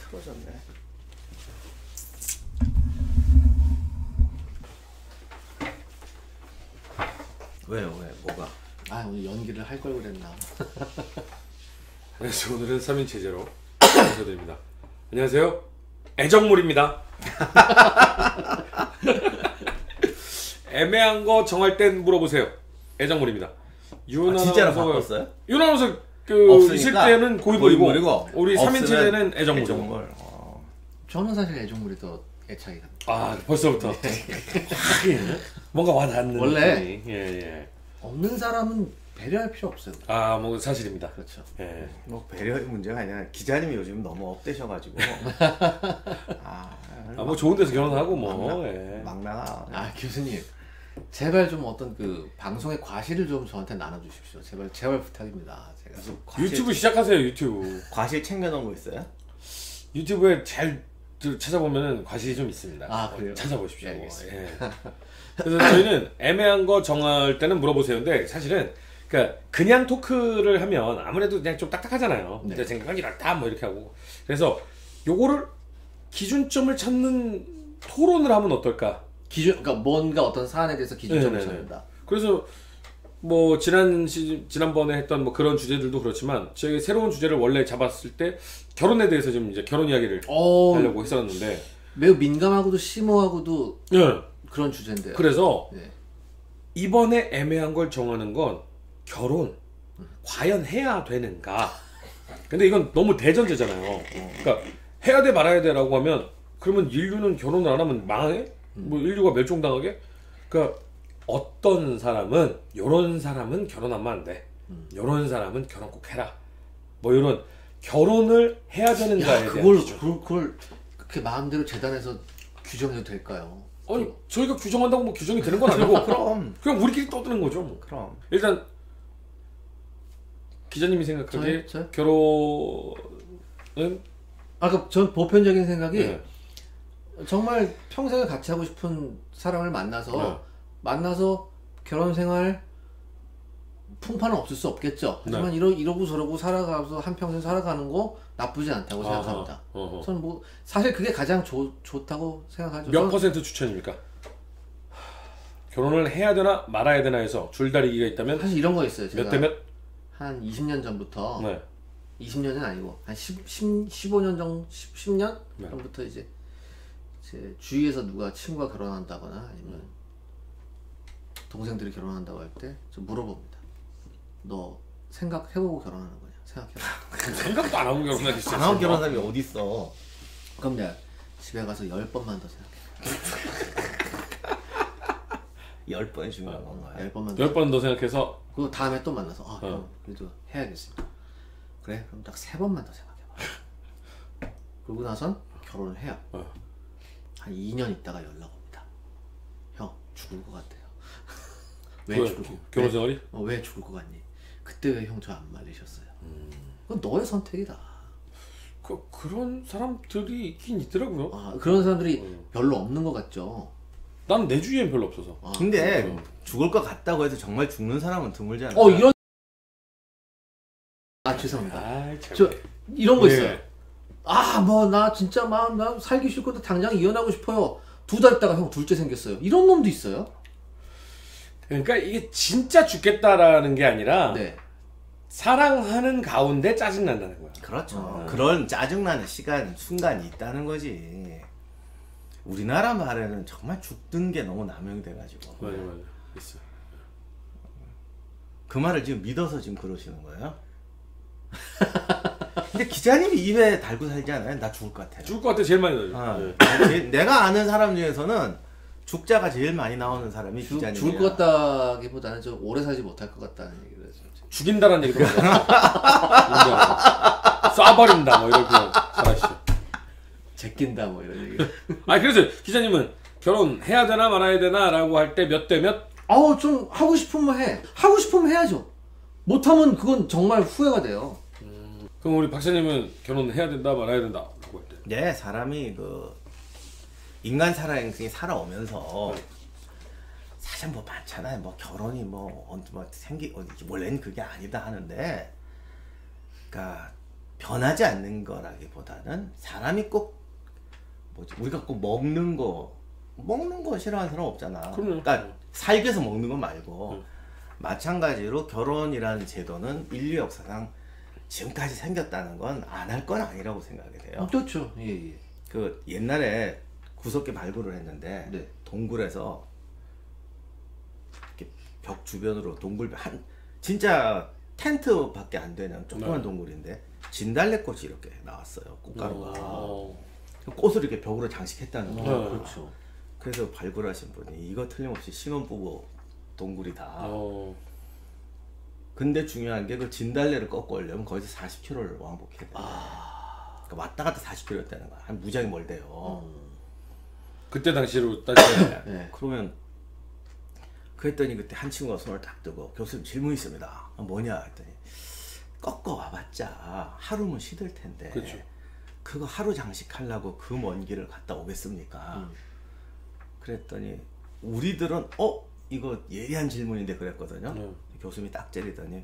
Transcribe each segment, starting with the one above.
틀어졌네. 왜요? 왜? 뭐가? 아 오늘 연기를 할 걸 그랬나. 그래서 오늘은 3인 체제로 인사드립니다. 안녕하세요. 애정물입니다. 애매한 거 정할 땐 물어보세요. 애정물입니다. 진짜로 바꿨어요? 윤 아나운서 그 있을 때는 고이물이고 우리 3인 없으면 체제는 애정물. 저는 사실 애정물이 더 애착이 갑니다. 아 벌써부터 뭔가 와닿는 원래 예. 없는 사람은 배려할 필요 없어요. 아 뭐 사실입니다. 그렇죠. 예. 뭐 배려의 문제가 아니라 기자님이 요즘 너무 업되셔가지고 뭐 좋은 데서 결혼하고 뭐 막 나가. 아 교수님 제발 좀 어떤 그 방송의 과실을 좀 저한테 나눠주십시오. 제발 부탁입니다. 제가 유튜브 시작하세요. 유튜브 과실 챙겨놓은 거 있어요? 유튜브에 잘 찾아보면은 과실이 좀 있습니다. 아 그래요? 찾아보십시오. 네, 예. 그래서 저희는 애매한 거 정할 때는 물어보세요인데 사실은 그냥 토크를 하면 아무래도 그냥 좀 딱딱하잖아요. 네. 내 생각은 이렇다 뭐 이렇게 하고 그래서 요거를 기준점을 찾는 토론을 하면 어떨까? 그러니까 뭔가 어떤 사안에 대해서 기준점을 찾는다. 그래서 뭐 지난번에 했던 뭐 그런 주제들도 그렇지만 저희 새로운 주제를 원래 잡았을 때 결혼에 대해서 지금 이제 결혼 이야기를 하려고 했었는데 매우 민감하고도 심오하고도 예. 그런 주제인데요. 그래서 네. 이번에 애매한 걸 정하는 건 결혼 과연 해야 되는가? 근데 이건 너무 대전제잖아요. 그러니까 해야 돼 말아야 돼라고 하면 그러면 인류는 결혼을 안 하면 망해? 뭐 인류가 멸종당하게? 그러니까 어떤 사람은 요런 사람은 결혼하면 안 돼. 요런 사람은 결혼 꼭 해라. 뭐 이런 결혼을 해야 되는가에 대한 기준. 그걸 그렇게 마음대로 재단에서 규정해도 될까요? 아니 저희가 규정한다고 뭐 규정이 되는 건 아니고 그럼 그냥 우리끼리 떠드는 거죠. 뭐. 그럼 일단 기자님이 생각하기에 저요? 결혼은 전 보편적인 생각이 네. 정말 평생을 같이 하고 싶은 사람을 만나서 결혼 생활 풍파는 없을 수 없겠죠. 하지만 이러고 저러고 살아가서 한평생 살아가는 거 나쁘지 않다고 생각합니다. 저는 뭐 사실 그게 가장 좋다고 생각하죠. 몇 퍼센트 추천입니까? 결혼을 해야 되나 말아야 되나 해서 줄다리기가 있다면 사실 이런 거 있어요. 제가 몇 대 몇? 한 20년 전부터 네. 20년은 아니고 한 15년 정도 10년 네. 전부터 이제 제 주위에서 누가 친구가 결혼한다거나 아니면 동생들이 결혼한다고 할 때 좀 물어봅니다. 너 생각해보고 결혼하는 거냐? 생각해봐. 생각도 안 하고 결혼하겠어. 안 하고 결혼한 사람이 어디 있어? 그럼 내가 집에 가서 10번만 더 생각해. 10번이 중요한 건가요? 10번만 더. 10번 더 생각해서 그리고 다음에 또 만나서 형 그래도 해야겠습니다. 그래? 그럼 딱 3번만 더 생각해봐. 그러고 나선 결혼을 해요. 한 2년 있다가 연락 옵니다. 형 죽을 것 같아요. 왜 죽을 것 같아? 결혼 생활이? 왜 죽을 것 같니? 그때 왜 형 저 안 말리셨어요? 그건 너의 선택이다. 그런 사람들이 있긴 있더라고요. 그런 사람들이 별로 없는 것 같죠. 난 내 주위엔 별로 없어서. 근데 죽을 것 같다고 해서 정말 죽는 사람은 드물잖아요. 이런 죄송합니다. 참. 저 이런 거 예. 있어요. 뭐 나 진짜 나 살기 싫고 당장 이혼하고 싶어요. 2달 있다가 형 둘째 생겼어요. 이런 놈도 있어요. 그러니까 이게 진짜 죽겠다라는 게 아니라 네. 사랑하는 가운데 짜증난다는 거야. 그렇죠. 그런 짜증나는 순간이 있다는 거지. 우리나라 말에는 정말 죽든 게 너무 남용이 돼가지고. 맞아. 있어. 그 말을 지금 믿어서 지금 그러시는 거예요? 근데 기자님이 입에 달고 살지 않아요? 나 죽을 것 같아요. 죽을 것 같아 제일 많이 나요. 내가 아는 사람 중에서는 죽자가 제일 많이 나오는 사람이 기자님이야. 죽을 것 같다기보다는 좀 오래 살지 못할 것 같다는 얘기를 해서 죽인다라는 얘기도 쏴버린다 뭐 이렇게 살아시죠. 제낀다 뭐 이런 얘기. 그래서 기자님은 결혼해야 되나 말아야 되나 라고 할 때 몇 대 몇? 좀 하고 싶으면 해. 하고 싶으면 해야죠. 못하면 그건 정말 후회가 돼요. 그럼 우리 박사님은 결혼해야 된다 말아야 된다 라고 할 때? 네, 사람이 인간 살아행성이 살아오면서 사실 뭐 많잖아요. 뭐 결혼이 원래는 그게 아니다 하는데, 그러니까 변하지 않는 거라기보다는 사람이 꼭 뭐지 우리가 꼭 먹는 거 싫어하는 사람 없잖아. 그러니까 살기 위해서 먹는 거 말고 마찬가지로 결혼이라는 제도는 인류 역사상 지금까지 생겼다는 건 안 할 건 아니라고 생각이 돼요. 그렇죠. 예. 그 옛날에 구석기 발굴을 했는데 네. 동굴에서 이렇게 벽 주변으로 동굴 한 진짜 텐트밖에 안 되는 조그만 동굴인데 진달래꽃이 이렇게 나왔어요. 꽃가루가. 꽃을 이렇게 벽으로 장식했다는 거예요. 그렇죠. 그래서 발굴하신 분이 이거 틀림없이 신혼부부 동굴이다. 근데 중요한 게 그 진달래를 꺾어 오려면 거기서 40km를 왕복해야 돼요. 그러니까 왔다 갔다 40km였다는 거야. 한 무지하게 멀대요. 그때 당시로 따지면 네. 그러면 그랬더니 그때 한 친구가 손을 딱 뜨고 교수님 질문 있습니다. 뭐냐 했더니 꺾어 와봤자 하루면 시들 텐데 그렇죠. 그거 하루 장식하려고 그 먼 길을 갔다 오겠습니까? 그랬더니 우리들은 이거 예리한 질문인데 그랬거든요. 교수님이 딱 째리더니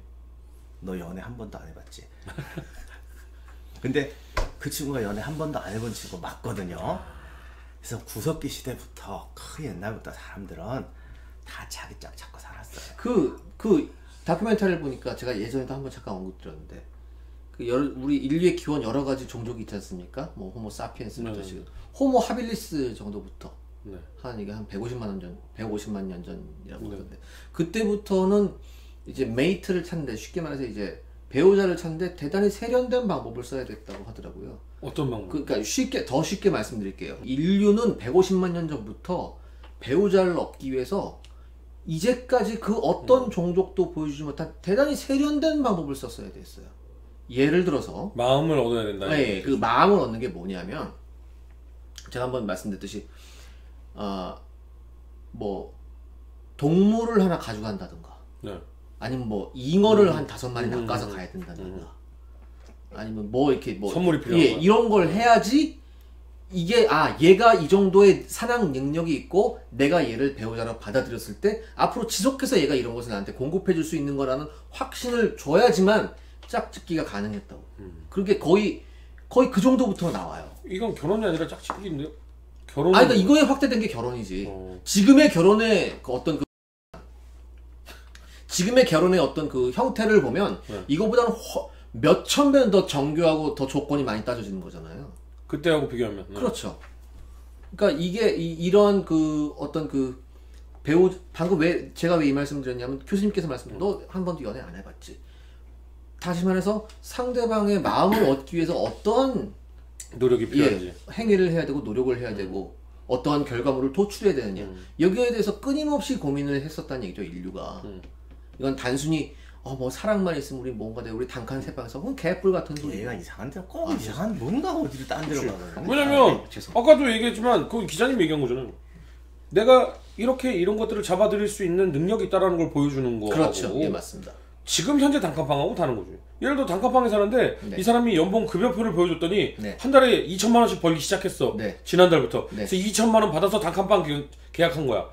너 연애 한 번도 안 해봤지? 근데 그 친구가 연애 한 번도 안 해본 친구 맞거든요. 그래서 구석기 시대부터 그 옛날부터 사람들은 다 자기 짝 찾고 살았어요. 그 다큐멘터리를 보니까 제가 예전에도 한번 잠깐 언급드렸는데 우리 인류의 기원 여러 가지 종족이 있지 않습니까? 뭐 호모 사피엔스부터 지금 호모 하빌리스 정도부터 한 이게 한 150만 년 전이라고 하던데 그때부터는 이제 메이트를 찾는데 쉽게 말해서 이제 배우자를 찾는데 대단히 세련된 방법을 써야 됐다고 하더라고요. 어떤 방법? 그러니까 더 쉽게 말씀드릴게요. 인류는 150만 년 전부터 배우자를 얻기 위해서 이제까지 그 어떤 종족도 보여주지 못한 대단히 세련된 방법을 썼어야 됐어요. 예를 들어서 마음을 얻어야 된다. 네, 그 마음을 얻는 게 뭐냐면 제가 한번 말씀드렸듯이 뭐 동물을 하나 가져간다든가 아니면 뭐 잉어를 한 5마리 낚아서 가야 된다든가 아니면 뭐 이렇게 뭐 선물이 필요한 거야. 이런 걸 해야지 이게 얘가 이 정도의 사냥 능력이 있고 내가 얘를 배우자로 받아들였을 때 앞으로 지속해서 얘가 이런 것을 나한테 공급해 줄 수 있는 거라는 확신을 줘야지만 짝짓기가 가능했다고. 그게 거의 그 정도부터 나와요. 이건 결혼이 아니라 짝짓기인데요? 그러니까 이거에 확대된 게 결혼이지. 지금의 결혼의 지금의 결혼의 어떤 그 형태를 보면 이거보다는 몇천 배는 더 정교하고 더 조건이 많이 따져지는 거잖아요. 그때하고 비교하면. 그렇죠. 그러니까 이게 이런 그 어떤 그 배우 방금 제가 왜 이 말씀을 드렸냐면 교수님께서 너 한 번도 연애 안 해봤지. 다시 말해서 상대방의 마음을 얻기 위해서 어떠한 노력이 필요한지 행위를 해야 되고 노력을 해야 되고 어떠한 결과물을 도출해야 되느냐 여기에 대해서 끊임없이 고민을 했었다는 얘기죠 인류가. 이건 단순히 뭐 사랑만 있으면 우리 뭔가 돼 우리 단칸 세방에서 그건 개뿔 같은 소리. 얘가 이상한 데꼭 이상한 뭔가 어디를 딴 데로 가거든. 왜냐면 아까도 얘기했지만 그 기자님 얘기한 거잖아요. 내가 이런 것들을 잡아들일 수 있는 능력이 있다라는 걸 보여주는 거고. 그렇죠. 예, 맞습니다. 지금 현재 단칸방하고 다른 거죠. 예를 들어 단칸방에 사는데 이 사람이 연봉 급여표를 보여줬더니 한 달에 2천만 원씩 벌기 시작했어. 지난달부터. 그래서 2천만 원 받아서 단칸방 계약한 거야.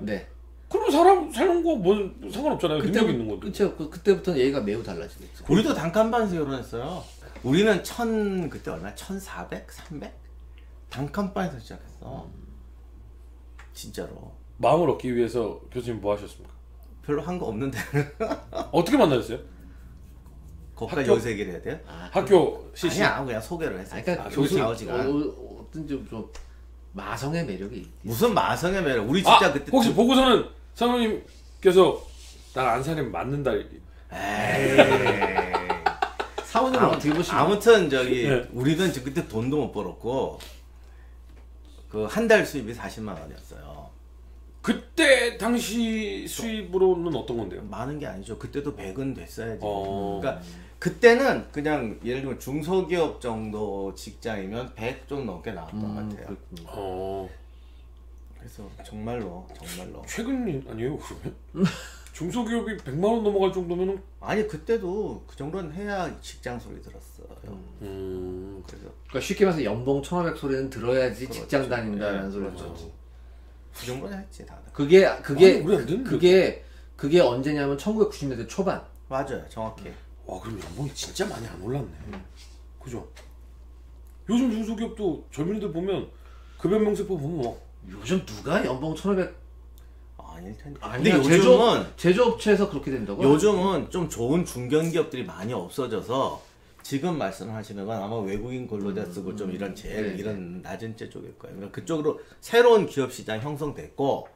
그러면 사람 사는 거 뭐 상관없잖아요. 능력 있는 건데. 그렇죠. 그때부터는 얘기가 매우 달라지겠죠. 우리도 단칸방에서 결혼했어요. 우리는 그때 얼마? 1,400? 300? 단칸방에서 시작했어. 진짜로. 마음을 얻기 위해서 교수님 뭐 하셨습니까? 별로 한 거 없는데. 어떻게 만나셨어요? 거기까지 여기서 얘기를 해야 돼요? 학교 CC? 아니야, 그냥 소개를 했어요. 그러니까 교수 나오지가. 어떤 좀 마성의 매력이. 무슨 마성의 매력? 우리 진짜 그때 혹시 보고서는 사모님께서 날 안 사면 맞는다. 사모님은 어떻게 보시나요? 아무튼 우리는 그때 돈도 못 벌었고 그 한 달 수입이 40만 원이었어요. 그때 당시 수입으로는 어떤 건데요? 많은 게 아니죠. 그때도 100은 됐어야지. 그러니까 그때는 그냥 예를 들면 중소기업 정도 직장이면 100 좀 넘게 나왔던 것 같아요. 그래서 정말로 최근 아니에요 그러면? 중소기업이 100만 원 넘어갈 정도면은 아니 그때도 그 정도는 해야 직장 소리 들었어요. 그래서 그러니까 쉽게 말해서 연봉 1,500 소리는 들어야지 직장 다닌다라는 소리죠. 그 정도는 했지 다들. 그게 언제냐면 1990년대 초반. 맞아요, 정확히. 와 그럼 연봉이 진짜 많이 안 올랐네. 그죠? 요즘 중소기업도 젊은이들 보면 급여명세법 보면 뭐 요즘 누가 연봉 1,500 아닐 텐데. 근데 요즘은 제조업체에서 그렇게 된다고? 요즘은 좀 좋은 중견기업들이 많이 없어져서 지금 말씀하시는 건 아마 외국인 근로자 쓰고 좀 이런 제일 이런 낮은 재 쪽일 거예요. 그러니까 그쪽으로 새로운 기업 시장 형성됐고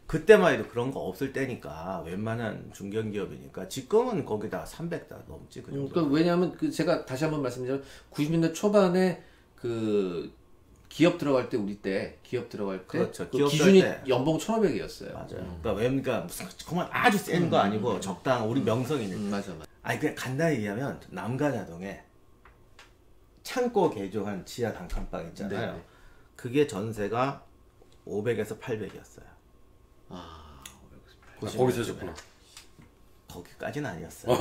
그때만 해도 그런 거 없을 때니까 웬만한 중견기업이니까 지금은 거기다 300다 넘지 그 정도. 그러니까 왜냐하면 제가 다시 한번 말씀드리면 90년대 초반에 기업 들어갈 때 우리 때 기업 들어갈 때 그렇죠. 기준이 때. 연봉 1,500이었어요. 맞아요. 그러니까 무슨 정말 아주 센 거 아니고 적당한 우리 명성이니까. 맞아. 아니 그냥 간단히 얘기하면 남가자동에 창고 개조한 지하 단칸방 있잖아요. 네네. 그게 전세가 500에서 800이었어요. 거기 사셨구나. 거기까지는 아니었어요.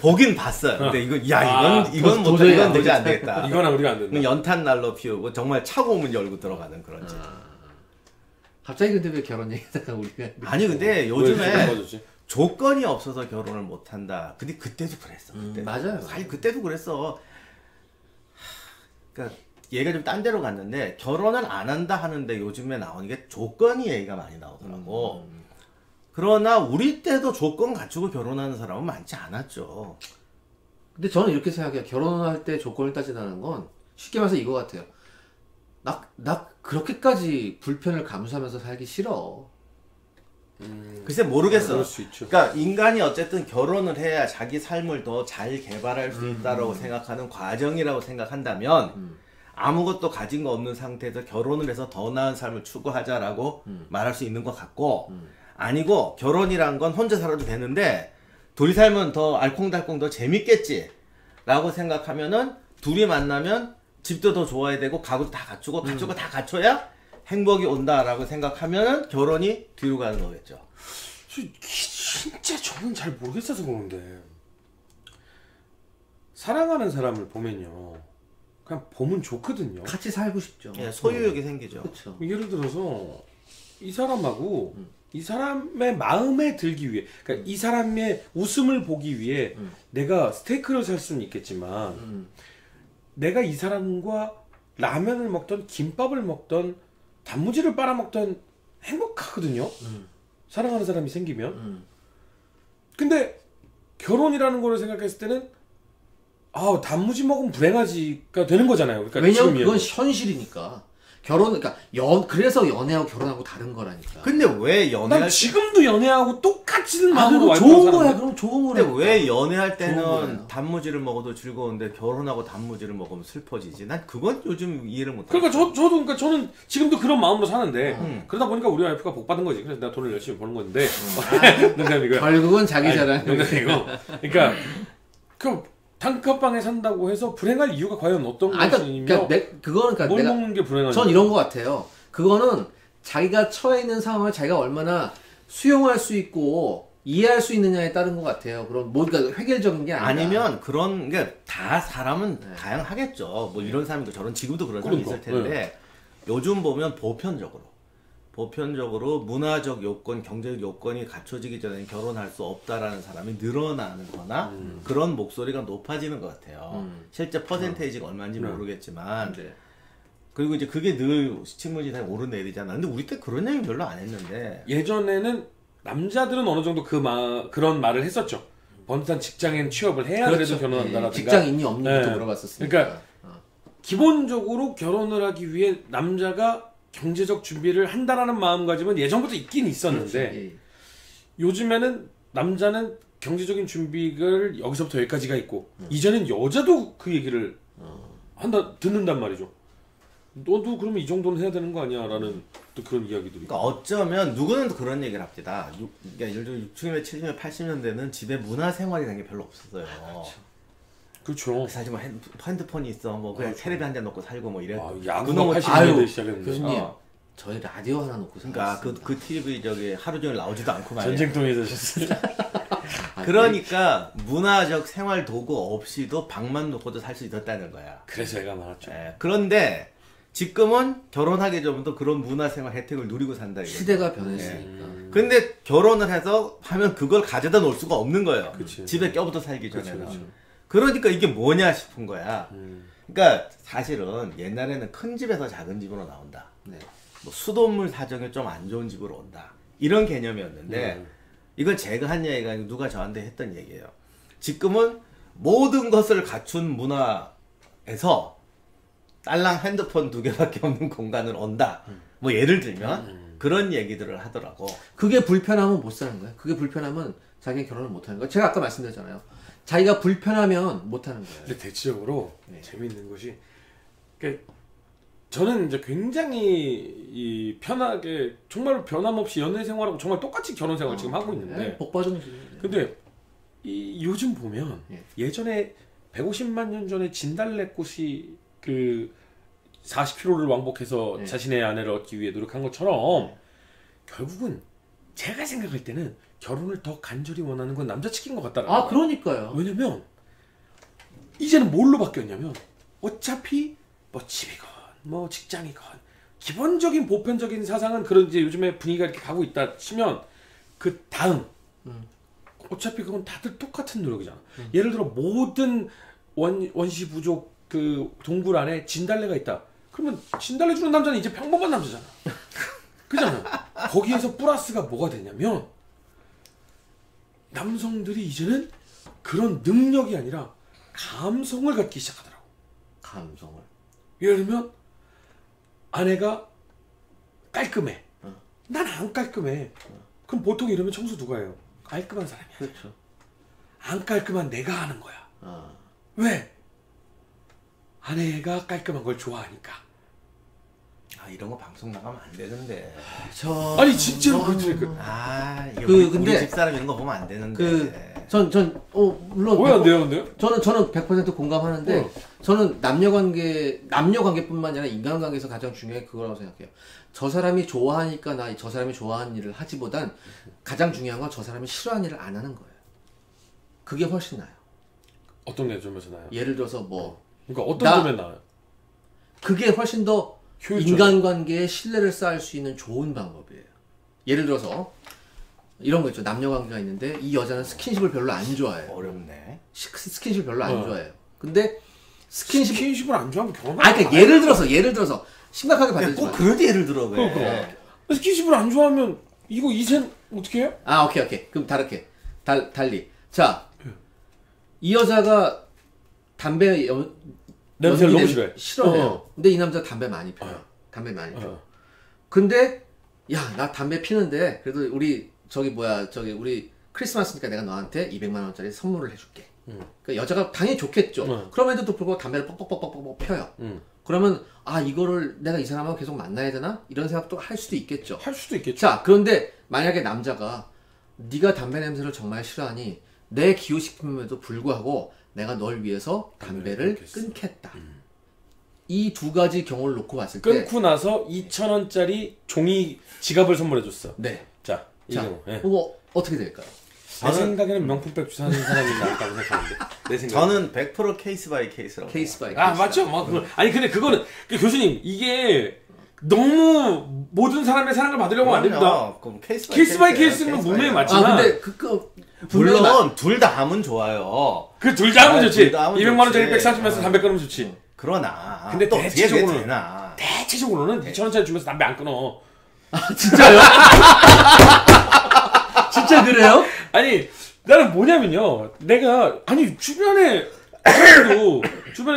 보긴 봤어요. 근데 이건 도저히 안 되겠다. 이거랑 우리가 안 된다. 연탄 난로 피우고 정말 차고문 열고 들어가는 그런 집. 갑자기 근데 왜 결혼 얘기다가 우리가 아니 근데 요즘에 조건이 없어서 결혼을 못 한다. 근데 그때도 그랬어. 맞아요. 아니 그때도 그랬어. 그러니까 얘가 좀 딴 데로 갔는데 결혼을 안 한다 하는데 요즘에 나오는 게 조건이 얘기가 많이 나오더라고. 그러나 우리 때도 조건 갖추고 결혼하는 사람은 많지 않았죠. 근데 저는 이렇게 생각해요. 결혼할 때 조건을 따진다는 건 쉽게 말해서 이거 같아요. 나 그렇게까지 불편을 감수하면서 살기 싫어. 글쎄 모르겠어. 그럴 수 있죠. 그러니까 인간이 어쨌든 결혼을 해야 자기 삶을 더 잘 개발할 수 있다라고 생각하는 과정이라고 생각한다면 아무것도 가진 거 없는 상태에서 결혼을 해서 더 나은 삶을 추구하자라고 말할 수 있는 것 같고 아니고 결혼이란 건 혼자 살아도 되는데 둘이 살면 더 알콩달콩 더 재밌겠지 라고 생각하면은 둘이 만나면 집도 더 좋아야 되고 가구도 다 갖추고 다 갖춰야 행복이 온다라고 생각하면은 결혼이 뒤로 가는 거겠죠. 진짜 저는 잘 모르겠어서 그러는데 사랑하는 사람을 보면요 그냥 보면 좋거든요. 같이 살고 싶죠. 예, 소유욕이 생기죠. 그렇죠. 예를 들어서 이 사람하고 이 사람의 마음에 들기 위해 그러니까 이 사람의 웃음을 보기 위해 내가 스테이크를 살 수는 있겠지만 내가 이 사람과 라면을 먹던 김밥을 먹던 단무지를 빨아먹던 행복하거든요. 사랑하는 사람이 생기면. 근데 결혼이라는 거를 생각했을 때는 단무지 먹으면 불행하지가 되는 거잖아요. 그러니까 왜냐면 그건 현실이니까. 그러니까 그래서 연애하고 결혼하고 다른 거라니까. 근데 왜 연애할 난 지금도 연애하고 똑같은 마음으로 그럼 좋은 거야. 그럼 좋은 거야. 근데 왜 연애할 때는 단무지를 먹어도 즐거운데 결혼하고 단무지를 먹으면 슬퍼지지? 난 그건 요즘 이해를 못 해. 그러니까 그러니까 저는 지금도 그런 마음으로 사는데 그러다 보니까 우리 와이프가 복 받은 거지. 그래서 내가 돈을 열심히 버는 건데. 농담이고요. 결국은 자기 자랑. 농담이고. 그러니까 단칸방에 산다고 해서 불행할 이유가 과연 어떤 것이며 뭘 먹는 게 불행하냐. 전 이런 것 같아요. 그거는 자기가 처해 있는 상황을 자기가 얼마나 수용할 수 있고 이해할 수 있느냐에 따른 것 같아요. 그런 그러니까 획일적인 게 아니라. 아니면 그런 게 다 사람은 다양하겠죠. 뭐 이런 사람도 저런 지금도 그런 사람이 있을 텐데 요즘 보면 보편적으로 문화적 요건, 경제적 요건이 갖춰지기 전에 결혼할 수 없다라는 사람이 늘어나는 거나 그런 목소리가 높아지는 것 같아요. 실제 퍼센테이지가 얼마인지 모르겠지만 그리고 이제 그게 늘 신문지상에 오르내리잖아. 근데 우리 때 그런 얘기 별로 안 했는데 예전에는 남자들은 어느 정도 그런 말을 했었죠. 번듯한 직장인 취업을 해야 그래도 결혼한다라든가 직장 있니 없니부터 물어봤었으니까. 그러니까 기본적으로 결혼을 하기 위해 남자가 경제적 준비를 한다라는 마음가짐은 예전부터 있긴 있었는데 요즘에는 남자는 경제적인 준비를 여기서부터 여기까지가 있고 이제는 여자도 그 얘기를 듣는단 말이죠. 너도 그러면 이 정도는 해야 되는 거 아니야? 라는 또 그런 이야기들이. 그러니까 어쩌면 누구는 또 그런 얘기를 합니다. 그러니까 예를 들어 60년대, 70년대, 80년대는 집에 문화생활이라는 게 별로 없었어요. 그렇죠. 사실 뭐 핸드폰이 있어, 뭐 그냥 테레비 한 잔 놓고 살고 뭐 이래. 야구가 80년대 시작했는데. 교수님, 저희 라디오 하나 놓고 그러니까 그 TV 저기 하루 종일 나오지도 않고 말이야. 전쟁통에 사셨어요. 그러니까 문화적 생활 도구 없이도 방만 놓고도 살 수 있었다는 거야. 그래서 애가 많았죠. 그런데 지금은 결혼하기 전부터 그런 문화생활 혜택을 누리고 산다. 이거죠. 시대가 변했으니까. 근데 결혼을 해서 하면 그걸 가져다 놓을 수가 없는 거예요. 그치. 집에 껴붙어 살기 전에는. 그러니까 이게 뭐냐 싶은 거야. 그러니까 사실은 옛날에는 큰 집에서 작은 집으로 나온다. 네. 뭐 수돗물 사정이 좀 안 좋은 집으로 온다. 이런 개념이었는데 이건 제가 한 얘기가 아니고 누가 저한테 했던 얘기예요. 지금은 모든 것을 갖춘 문화에서 딸랑 핸드폰 2개밖에 없는 공간을 온다. 뭐 예를 들면 그런 얘기들을 하더라고. 그게 불편하면 못 사는 거야. 그게 불편하면 자기가 결혼을 못 하는 거야. 제가 아까 말씀드렸잖아요. 자기가 불편하면 못 하는 거예요. 근데 대체적으로 재미있는 것이 그러니까 저는 이제 굉장히 편하게 정말 변함없이 연애 생활하고 정말 똑같이 결혼 생활 지금 하고 있는데 복 받은 거지. 근데 요즘 보면 예전에 150만 년 전에 진달래꽃이 그 40km를 왕복해서 자신의 아내를 얻기 위해 노력한 것처럼 결국은 제가 생각할 때는 결혼을 더 간절히 원하는 건 남자 측인 것 같다라는 거예요. 그러니까요. 왜냐면 이제는 뭘로 바뀌었냐면 어차피 뭐 집이건 뭐 직장이건 기본적인 보편적인 사상은 그런 이제 요즘에 분위기가 이렇게 가고 있다 치면 그 다음 어차피 그건 다들 똑같은 노력이잖아. 예를 들어 모든 원시 부족 그 동굴 안에 진달래가 있다. 그러면 진달래 주는 남자는 이제 평범한 남자잖아. 그잖아. 거기에서 플러스가 뭐가 되냐면 남성들이 이제는 그런 능력이 아니라 감성을 갖기 시작하더라고. 감성을. 예를 들면 아내가 깔끔해. 난 안 깔끔해. 그럼 보통 이러면 청소 누가 해요? 깔끔한 사람이야. 그렇죠. 안 깔끔한 내가 하는 거야. 왜? 아내가 깔끔한 걸 좋아하니까. 이런 거 방송 나가면 안 되는데. 아니 진짜로 이게 근데 우리 집사람 이런 거 보면 안 되는데. 물론 왜 안 돼요, 근데요? 저는 100% 공감하는데 저는 남녀관계뿐만 아니라 인간관계에서 가장 중요한 게 그거라고 생각해요. 저 사람이 좋아하니까 나 저 사람이 좋아하는 일을 하지보단 가장 중요한 건 저 사람이 싫어하는 일을 안 하는 거예요. 그게 훨씬 나아요. 어떤 게 점에서 나요? 예를 들어서 뭐 그러니까 어떤 점에 나요? 그게 훨씬 더 효율적. 인간관계에 신뢰를 쌓을 수 있는 좋은 방법이에요. 예를 들어서 이런 거 있죠. 남녀관계가 있는데 이 여자는 스킨십을 별로 안 좋아해요. 어렵네. 스킨십을 별로 안 좋아해요. 근데 스킨십을 안 좋아하면 결혼 그러니까 예를 들어서 심각하게 받지 꼭 마. 그런 예를 들어 왜? 스킨십을 안 좋아하면 이거 이젠 어떻게 해요? 오케이. 그럼 다르게. 달리. 자, 이 여자가 담배 냄새를 너무 싫어해요. 근데 이 남자 담배 많이 펴요. 담배 많이 펴. 근데 나 담배 피는데 그래도 우리 우리 크리스마스니까 내가 너한테 200만 원짜리 선물을 해줄게. 그러니까 여자가 당연히 좋겠죠. 그럼에도 불구하고 담배를 뻑뻑뻑뻑 펴요. 그러면 이거를 내가 이 사람하고 계속 만나야 되나? 이런 생각도 할 수도 있겠죠. 자, 그런데 만약에 남자가 네가 담배 냄새를 정말 싫어하니 내 기호식품에도 불구하고 내가 널 위해서 담배를 끊겠다. 이 두 가지 경우를 놓고 봤을 때 끊고 나서 2,000원짜리 종이 지갑을 선물해줬어. 네. 자, 이 경우. 그거 어떻게 될까요? 제 생각에는 명품백 주사하는 사람이 낫다고 생각하는데. 내 생각. 저는 100% 케이스 바이 케이스라고. 케이스 바이 케이스. 맞죠. 아니 근데 그거는 교수님 이게 너무 모든 사람의 사랑을 받으려고 안 됩니다. 그럼 케이스 바이 케이스는 몸에 맞지만. 근데 물론 둘 다 하면 좋아요. 그 둘 다 하면 좋지. 200만 원짜리 백 사주면서 담배 끊으면 좋지. 그러나 근데 또 대체적으로는 2,000원짜리 주면서 담배 안 끊어. 진짜요? 진짜 그래요? 아니 나는 뭐냐면요. 내가 주변에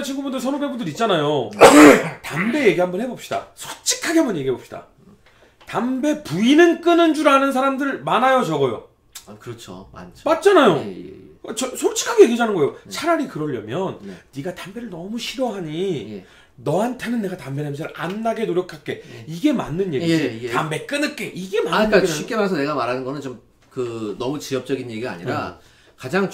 친구분들 선후배분들 있잖아요. 담배 얘기 한번 해봅시다. 솔직하게 한번 얘기해봅시다. 담배 부인은 끊은 줄 아는 사람들 많아요, 적어요? 그렇죠. 많죠. 맞잖아요. 솔직하게 얘기하자는 거예요. 차라리 그러려면 네가 담배를 너무 싫어하니 너한테는 내가 담배 냄새를 안 나게 노력할게. 이게 맞는 얘기지. 담배 끊을게. 이게 맞는 얘기야. 그러니까 쉽게 말해서 내가 말하는 거는 좀 너무 지엽적인 얘기가 아니라 가장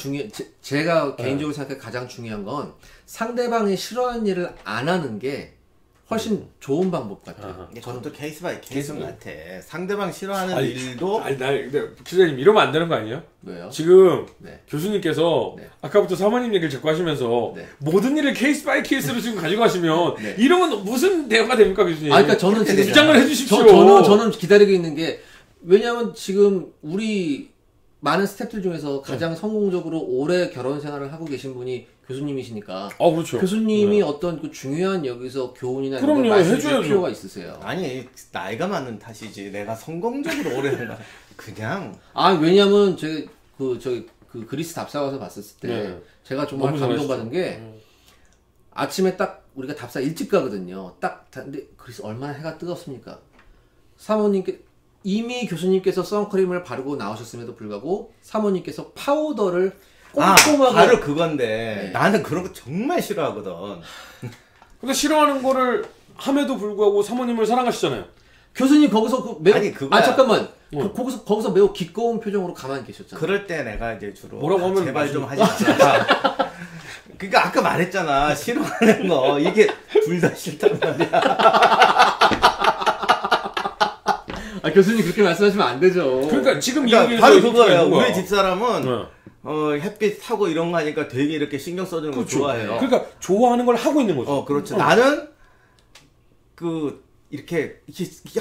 제가 개인적으로 생각해 가장 중요한 건 상대방이 싫어하는 일을 안 하는 게 훨씬 좋은 방법 같아요. 저는 또 케이스 바이 케이스 같아. 상대방 싫어하는 일도. 근데 기자님 이러면 안 되는 거 아니에요? 왜요? 지금 교수님께서 아까부터 사모님 얘기를 자꾸 하시면서 모든 일을 케이스 바이 케이스로 지금 가지고 가시면 이러면 무슨 대화가 됩니까, 교수님? 그러니까 저는 지금 주장을 해주십시오. 저는 기다리고 있는 게 왜냐하면 지금 우리 많은 스태프들 중에서 가장 성공적으로 오래 결혼 생활을 하고 계신 분이 교수님이시니까. 그렇죠. 교수님이 어떤 그 중요한 여기서 교훈이나 이런 그럼요, 걸 말씀해 줄 해줘야죠. 필요가 있으세요. 아니 나이가 많은 탓이지 내가 성공적으로 오래 한다. 그냥 왜냐면 그 그리스 답사 가서 봤었을 때 네. 제가 정말 너무 감동받은 게 아침에 딱 우리가 답사 일찍 가거든요. 근데 그리스 얼마나 해가 뜨겁습니까? 사모님께 이미 교수님께서 선크림을 바르고 나오셨음에도 불구하고 사모님께서 파우더를 꼼꼼하게 바로 그건데 네. 나는 그런 거 정말 싫어하거든. 근데 싫어하는 거를 함에도 불구하고 사모님을 사랑하시잖아요. 교수님 거기서 매우 아니, 그거야. 잠깐만 거기서 매우 기꺼운 표정으로 가만히 계셨잖아요. 그럴 때 내가 이제 주로 뭐라고 하면 제발 좀 하지 마. 그러니까 아까 말했잖아 싫어하는 거 이게 둘 다 싫단 말이야. 교수님 그렇게 말씀하시면 안 되죠. 그러니까 지금 그러니까 이 얘기에서 바로 힌트가 그거예요. 있는 거야. 우리 집사람은 햇빛 타고 이런 거 하니까 되게 이렇게 신경 써주는 거 그렇죠. 좋아해요. 그러니까 좋아하는 걸 하고 있는 거죠. 그렇죠. 나는 이렇게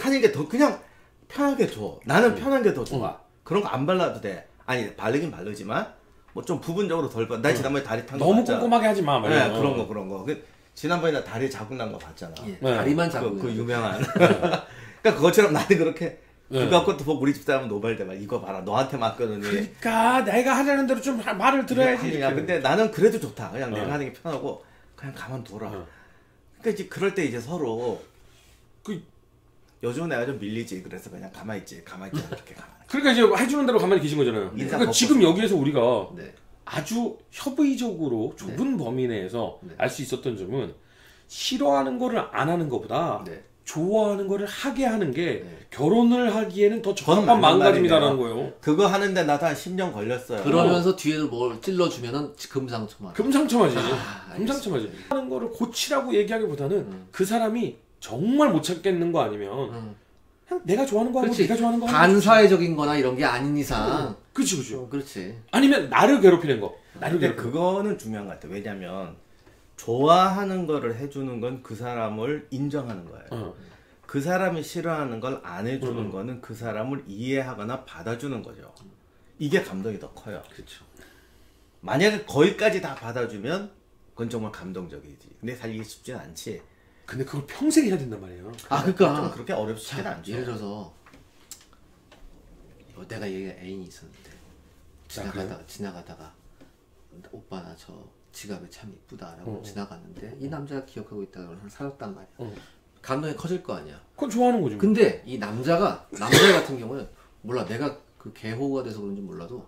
하는 게 더 그냥 편하게 줘. 나는 편한 게 더 좋아. 그런 거 안 발라도 돼. 아니 바르긴 바르지만 뭐 좀 부분적으로 덜 발. 나 지난번에 다리 탄 거 너무 봤잖아. 꼼꼼하게 하지 마. 네, 그런 거. 지난번에 나 다리 자국 난 거 봤잖아. 예, 다리만 자고 그 유명한. 그러니까 그것처럼 나도 그렇게 네. 그거 갖고 또 보고 우리 집사람은 노발대발 이거 봐라 너한테 맡겨놓니. 그러니까 내가 하자는 대로 좀 말을 들어야지. 근데 나는 그래도 좋다. 그냥 내가 하는 게 편하고 그냥 가만둬라. 그러니까 이제 그럴 때 이제 서로 요즘 내가 좀 밀리지. 그래서 그냥 가만히 있지 이렇게 가만히. 그러니까 이제 해주는 대로 가만히 계신 거잖아요. 그러니까 지금 여기에서 우리가 아주 협의적으로 좁은 범위 내에서 알 수 있었던 점은 싫어하는 거를 안 하는 것보다 좋아하는 거를 하게 하는 게 결혼을 하기에는 더 적합한 마음가짐이다라는 거예요. 그거 하는데 나도 한 10년 걸렸어요. 그러면서 뒤에도 뭘 찔러주면은 금상첨화. 금상첨화지. 금상첨화지. 하는 거를 고치라고 얘기하기보다는 그 사람이 정말 못 찾겠는 거 아니면 그냥 내가 좋아하는 거 하고 네가 좋아하는 거 하고 반사회적인 거나 이런 게 아닌 이상. 그치. 그렇지. 아니면 나를 괴롭히는 거. 근데 그거는 중요한 것 같아. 왜냐면 좋아하는 거를 해주는 건 그 사람을 인정하는 거예요. 그 사람이 싫어하는 걸 안 해주는 거는 그 사람을 이해하거나 받아주는 거죠. 이게 감동이 더 커요. 그렇죠. 만약에 거기까지 다 받아주면 그건 정말 감동적이지. 근데 사실 이게 쉽진 않지. 근데 그걸 평생 해야 된단 말이에요. 그러니까 좀 그렇게 어렵지는 않죠. 예를 들어서 내가 애인이 있었는데 지나가다가 오빠 나 저 지갑이 참 이쁘다라고 지나갔는데 이 남자가 기억하고 있다가 사줬단 말이야. 감동이 커질 거 아니야. 그건 좋아하는 거지. 근데 이 남자 같은 경우는 몰라 내가 그 개호가 돼서 그런지 몰라도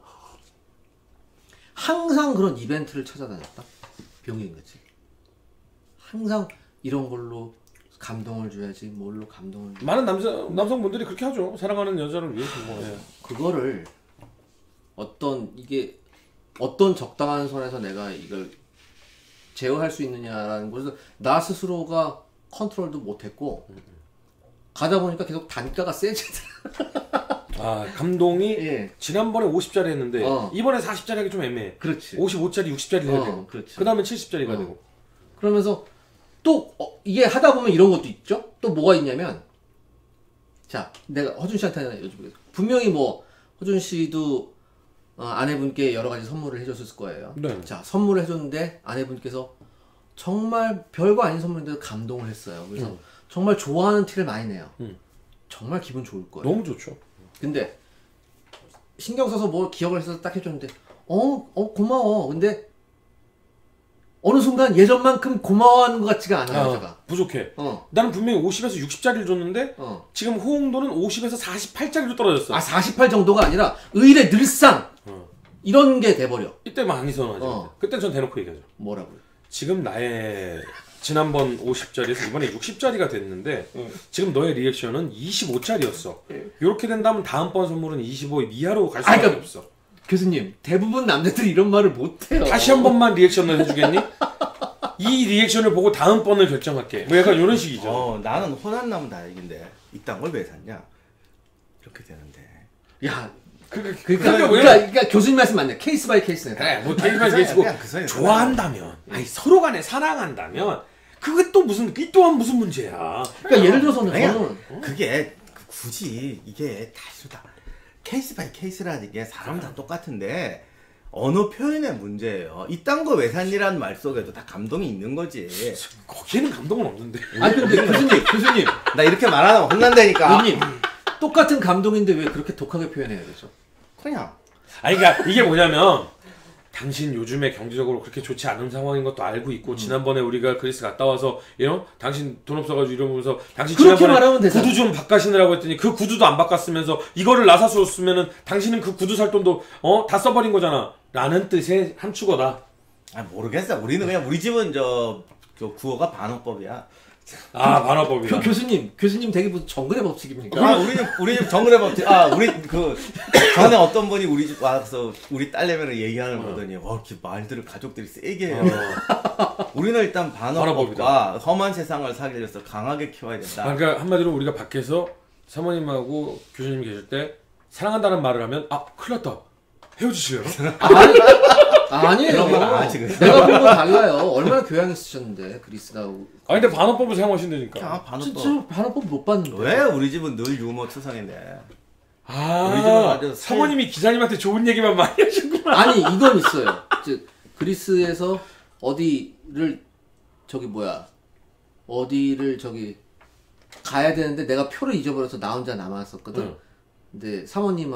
항상 그런 이벤트를 찾아다녔다. 병인같이. 항상 이런 걸로 감동을 줘야지 뭘로 감동을 줘야지. 많은 남성분들이 그렇게 하죠. 사랑하는 여자를 위해서 뭐. 그거를 어떤 적당한 선에서 내가 이걸 제어할 수 있느냐라는 것을 나 스스로가 컨트롤도 못했고 가다 보니까 계속 단가가 세지더라. 감동이 지난번에 50짜리 했는데 이번에 40짜리 하기 좀 애매해. 그렇지. 55짜리, 60짜리 해야 되고 그 다음에 70짜리가 되고 그러면서 또 이게 하다 보면 이런 것도 있죠. 또 뭐가 있냐면 자 내가 허준 씨한테 하나 여쭤보겠습니다. 분명히 뭐 허준 씨도 아내분께 여러 가지 선물을 해줬을 거예요. 네. 자 선물을 해줬는데 아내분께서 정말 별거 아닌 선물인데도 감동을 했어요. 그래서 정말 좋아하는 티를 많이 내요. 정말 기분 좋을 거예요. 너무 좋죠. 근데 신경 써서 뭘 기억을 해서 딱 해줬는데 고마워. 근데 어느 순간 예전만큼 고마워하는 것 같지가 않아요. 제가 부족해. 나는 분명히 50에서 60짜리를 줬는데 지금 호응도는 50에서 48짜리로 떨어졌어. 48 정도가 아니라 의례 늘상 이런 게 돼버려. 이때 많이 선호하죠. 그때 전 대놓고 얘기하죠. 뭐라고요? 지금 나의 지난번 50짜리에서 이번에 60짜리가 됐는데 지금 너의 리액션은 25짜리였어. 이렇게 된다면 다음번 선물은 25 이하로 갈 수밖에 없어. 교수님 대부분 남자들이 이런 말을 못해요. 다시 한 번만 리액션을 해주겠니? 이 리액션을 보고 다음번을 결정할게. 뭐 약간 이런 식이죠. 나는 혼안 나면 다행인데 이딴 걸 왜 샀냐? 이렇게 되는데. 야, 그러니까 교수님 말씀 맞네. 케이스 바이 케이스네. 그래, 뭐 케이스 바이 케이스고 좋아한다면, 아니 서로 간에 사랑한다면 그게 또 이 또한 무슨 문제야? 그러니까 예를 들어서는 저는 그게 굳이 이게 다수다. 케이스 바이 케이스라는 게 사람 다 똑같은데 언어 표현의 문제예요. 이딴 거 외산이라는 말 속에도 다 감동이 있는 거지. 거기에는 감동은 없는데. 아니 근데 교수님 나 이렇게 말하면 혼난다니까. 교수님 똑같은 감동인데 왜 그렇게 독하게 표현해야 되죠? 그냥. 아니 그러니까 이게 뭐냐면 당신 요즘에 경제적으로 그렇게 좋지 않은 상황인 것도 알고 있고 지난번에 우리가 그리스 갔다 와서 당신 돈 없어가지고 이러면서 당신 지난번에 구두 좀 바꿔시느라고 했더니 그 구두도 안 바꿨으면서 이거를 나사줬으면은 당신은 그 구두 살 돈도 다 써버린 거잖아 라는 뜻의 한 축어다. 아 모르겠어. 우리는 그냥 우리 집은 저 구어가 반어법이야. 아 반어법이다. 교수님 되게 무슨 정글의 법칙입니까? 아 우리 집 정글의 법칙. 아 우리 그 전에 어떤 분이 우리 집 와서 우리 딸내미를 얘기하는 거 보더니 이렇게 말들을 가족들이 세게 해요. 우리는 일단 반어법과 험한 세상을 살기 위해서 강하게 키워야 된다. 그러니까 한마디로 우리가 밖에서 사모님하고 교수님이 계실 때 사랑한다는 말을 하면 큰일 났다. 헤어지실래요? 아니에요. 그런 건 안 하지, 그래. 내가 본 건 달라요. 얼마나 교양이 있으셨는데 그리스라고. 근데 반어법을 사용하신다니까. 아, 반어법. 저 반어법 못 봤는데. 왜 우리 집은 늘 유머 투성인데. 우리 집은 아주 사모님이 기사님한테 좋은 얘기만 많이 하셨구나. 아니 이건 있어요. 즉 그리스에서 어디를 가야 되는데 내가 표를 잊어버려서 나 혼자 남았었거든. 근데 사모님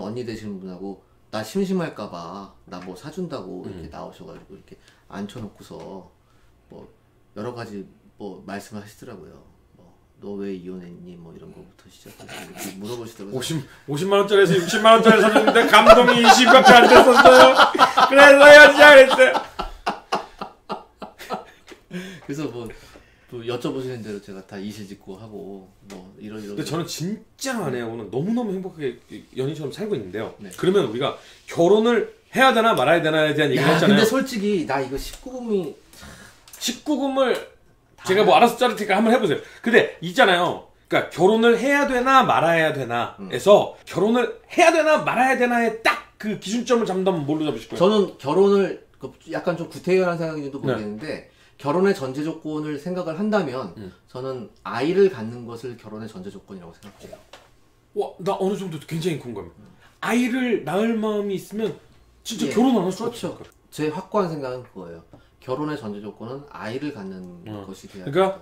언니 되시는 분하고 나 심심할까봐 나 뭐 사준다고 이렇게 나오셔가지고 이렇게 앉혀놓고서 뭐 여러 가지 뭐 말씀을 하시더라고요. 너 왜 이혼했니? 뭐 이런 거부터 시작해서 이렇게 물어보시더라고요. 50만 원짜리에서 60만 원짜리 사줬는데 감동이 20밖에 안 됐었어요. 그래서 헤어지자 그랬어요. 그래서 뭐 여쭤보시는 대로 제가 다 이실직고 하고 뭐 이런. 근데 저는 진짜 아내하고는 너무너무 행복하게 연인처럼 살고 있는데요. 네. 그러면 우리가 결혼을 해야 되나 말아야 되나에 대한 얘기를 했잖아요. 근데 솔직히 나 이거 19금을 제가 뭐 알아서 자를 테니까 한번 해보세요. 근데 있잖아요. 그러니까 결혼을 해야 되나 말아야 되나에서 결혼을 해야 되나 말아야 되나에 딱 그 기준점을 잡는다면 뭘로 잡으실 거예요? 저는 결혼을 약간 좀 구태연한 생각인지도 모르겠는데 결혼의 전제 조건을 생각을 한다면 저는 아이를 갖는 것을 결혼의 전제 조건이라고 생각해요. 와, 나 어느 정도 굉장히 공감해. 아이를 낳을 마음이 있으면 진짜 결혼 안 할 수가 없죠. 제 확고한 생각은 그거예요. 결혼의 전제 조건은 아이를 갖는 것이 돼야. 그러니까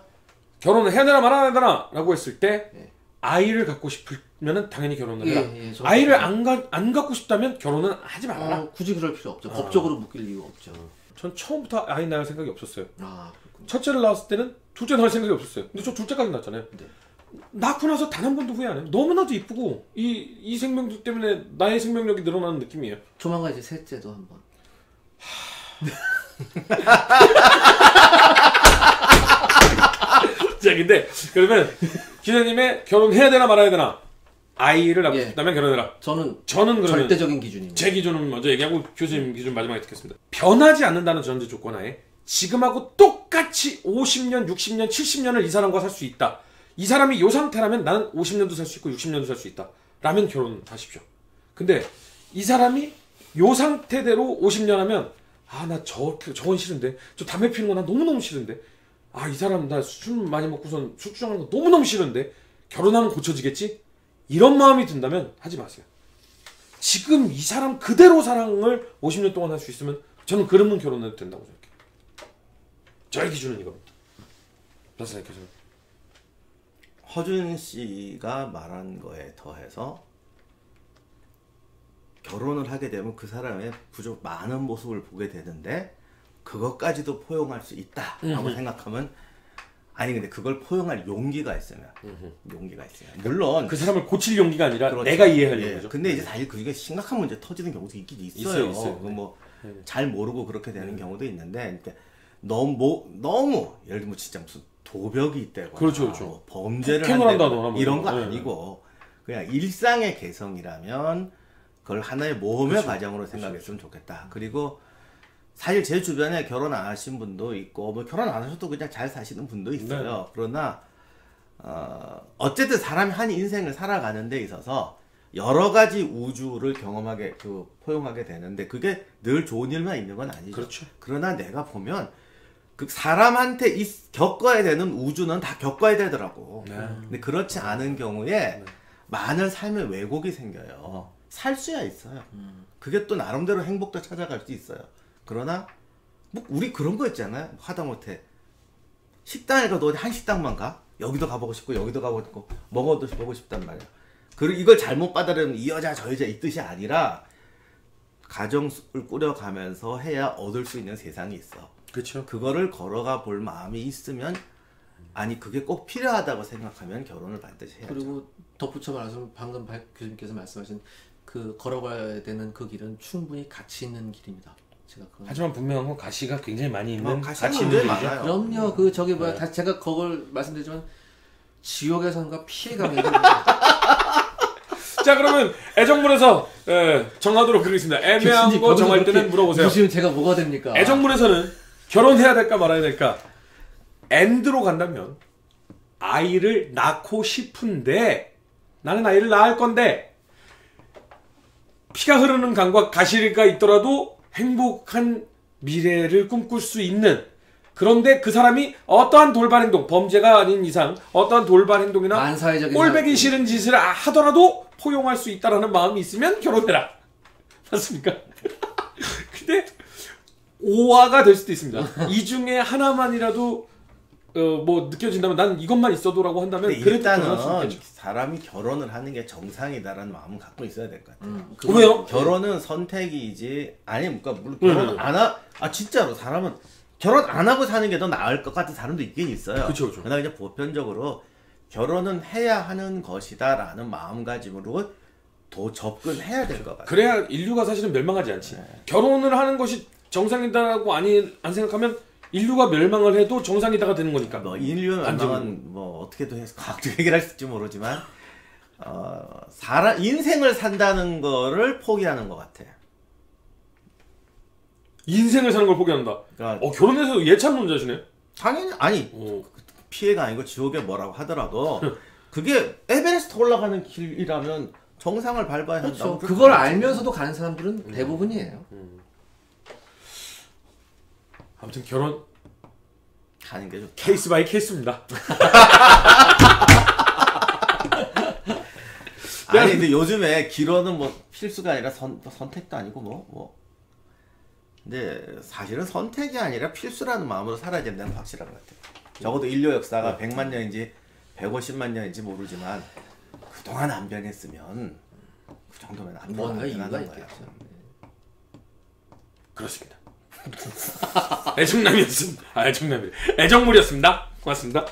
결혼을 해야 되나 말아야 되나 라고 했을 때 아이를 갖고 싶으면 당연히 결혼을 해라. 아이를 안 갖고 싶다면 결혼은 하지 말아라. 굳이 그럴 필요 없죠. 법적으로 묶일 이유가 없죠. 전 처음부터 아이 낳을 생각이 없었어요. 그렇군요. 첫째를 낳았을 때는 둘째 낳을 생각이 없었어요. 근데 저 둘째까지 낳았잖아요. 네. 낳고 나서 단 한 번도 후회 안 해요. 너무나도 이쁘고 이 생명력 때문에 나의 생명력이 늘어나는 느낌이에요. 조만간 이제 셋째도 한번. 자, 근데 그러면 기자님의 결혼해야 되나 말아야 되나? 아이를 낳고 싶다면 결혼해라. 저는 그러면 절대적인 기준입니다. 제 기준은 먼저 얘기하고 교수님 기준 마지막에 듣겠습니다. 변하지 않는다는 전제 조건 하에 지금하고 똑같이 50년, 60년, 70년을 이 사람과 살 수 있다. 이 사람이 이 상태라면 나는 50년도 살 수 있고 60년도 살 수 있다. 라면 결혼하십시오. 근데 이 사람이 이 상태대로 50년 하면 나 저건 싫은데, 저 담배 피우는 거 나 너무너무 싫은데, 이 사람 나 술 많이 먹고선 술 주정하는 거 너무너무 싫은데 결혼하면 고쳐지겠지? 이런 마음이 든다면 하지 마세요. 지금 이 사람 그대로 사랑을 50년 동안 할 수 있으면 저는 그러면 결혼해도 된다고 생각해요. 저의 기준은 이겁니다. 나사님 교수님. 허준 씨가 말한 거에 더해서 결혼을 하게 되면 그 사람의 부족 많은 모습을 보게 되는데 그것까지도 포용할 수 있다라고 생각하면 근데 그걸 포용할 용기가 있으면 물론 그 사람을 고칠 용기가 아니라 그렇죠. 내가 이해할 용기죠. 근데 이제 사실 그게 심각한 문제 터지는 경우도 있긴 있어요. 있어요. 잘 모르고 그렇게 되는 경우도 있는데 너무 예를 들면 진짜 무슨 도벽이 있다거나 그렇죠. 범죄를 한다거나 이런 거 아니고 그냥 일상의 개성이라면 그걸 하나의 모험의 과정으로 생각했으면 좋겠다. 그리고 사실 제 주변에 결혼 안 하신 분도 있고 뭐 결혼 안 하셔도 그냥 잘 사시는 분도 있어요. 그러나 어쨌든 사람이 한 인생을 살아가는 데 있어서 여러 가지 우주를 포용하게 되는데 그게 늘 좋은 일만 있는 건 아니죠. 그렇죠. 그러나 내가 보면 그 사람한테 겪어야 되는 우주는 다 겪어야 되더라고. 근데 그렇지 않은 경우에 많은 삶의 왜곡이 생겨요. 살 수야 있어요. 그게 또 나름대로 행복도 찾아갈 수 있어요. 그러나 뭐 우리 그런 거 있잖아요. 하다못해 식당에 가도 어디 한 식당만 가? 여기도 가보고 싶고 여기도 가보고 싶고 먹어도 보고 싶단 말이야. 그리고 이걸 잘못 받아들이면 이 여자 저 여자 이 뜻이 아니라 가정을 꾸려가면서 해야 얻을 수 있는 세상이 있어. 그렇죠. 그거를 걸어가 볼 마음이 있으면 아니 그게 꼭 필요하다고 생각하면 결혼을 반드시 해야죠. 그리고 덧붙여 말해서 방금 교수님께서 말씀하신 그 걸어가야 되는 그 길은 충분히 가치 있는 길입니다. 제가 하지만 분명한 가시가 굉장히 많이 있는 가치 있는 길이죠. 그럼요. 그 저기 뭐야 다시 제가 그걸 말씀드리지만 지옥에선가 피해가면 자 그러면 애정문에서 정하도록 하겠습니다. 애매한 거 정할 때는 물어보세요. 지금 제가 뭐가 됩니까? 애정문에서는 결혼해야 될까 말아야 될까? 엔드로 간다면 아이를 낳고 싶은데 나는 아이를 낳을 건데 피가 흐르는 강과 가시가 있더라도 행복한 미래를 꿈꿀 수 있는 그런데 그 사람이 어떠한 돌발 행동, 범죄가 아닌 이상 어떠한 돌발 행동이나 꼴배기 싫은 짓을 하더라도 포용할 수 있다라는 마음이 있으면 결혼해라. 맞습니까? 근데 오화가 될 수도 있습니다. 이 중에 하나만이라도 뭐 느껴진다면 난 이것만 있어도라고 한다면 그래도 일단은 사람이 결혼을 하는 게 정상이다라는 마음을 갖고 있어야 될 것 같아요. 왜요? 결혼은 선택이지 아니 그러니까 물론 결혼 진짜로 사람은 결혼 안 하고 사는 게 더 나을 것 같은 사람도 있긴 있어요. 그렇죠. 그러나 이제 보편적으로 결혼은 해야 하는 것이다라는 마음가짐으로 더 접근해야 될 것 같아요. 그래야 인류가 사실은 멸망하지 않지. 결혼을 하는 것이 정상이다라고 안 생각하면 인류가 멸망을 해도 정상이다가 되는 거니까. 뭐 인류 멸망은 뭐 어떻게든 해서 과학적으로 해결할 수 있을지 모르지만 사람 인생을 산다는 거를 포기하는 것 같아. 인생을 사는 걸 포기한다. 그러니까 결혼해서 예찬론자시네. 당연히 아니 피해가 아니고 지옥에 뭐라고 하더라도 그게 에베레스트 올라가는 길이라면 정상을 밟아야 한다. 그렇죠. 그걸 알면서도 가는 사람들은 대부분이에요. 아무튼 결혼 하는 게 좋다. 케이스 바이 케이스입니다. 아니 근데 요즘에 결혼은 뭐 필수가 아니라 선택도 아니고 뭐 근데 사실은 선택이 아니라 필수라는 마음으로 살아야 된다는 건 확실한 것 같아요. 적어도 인류 역사가 100만 년인지 150만 년인지 모르지만 그동안 안 변했으면 그 정도면 안 변하는 거야. 그렇습니다. 애정남이었습니다. 애정물이었습니다. 고맙습니다.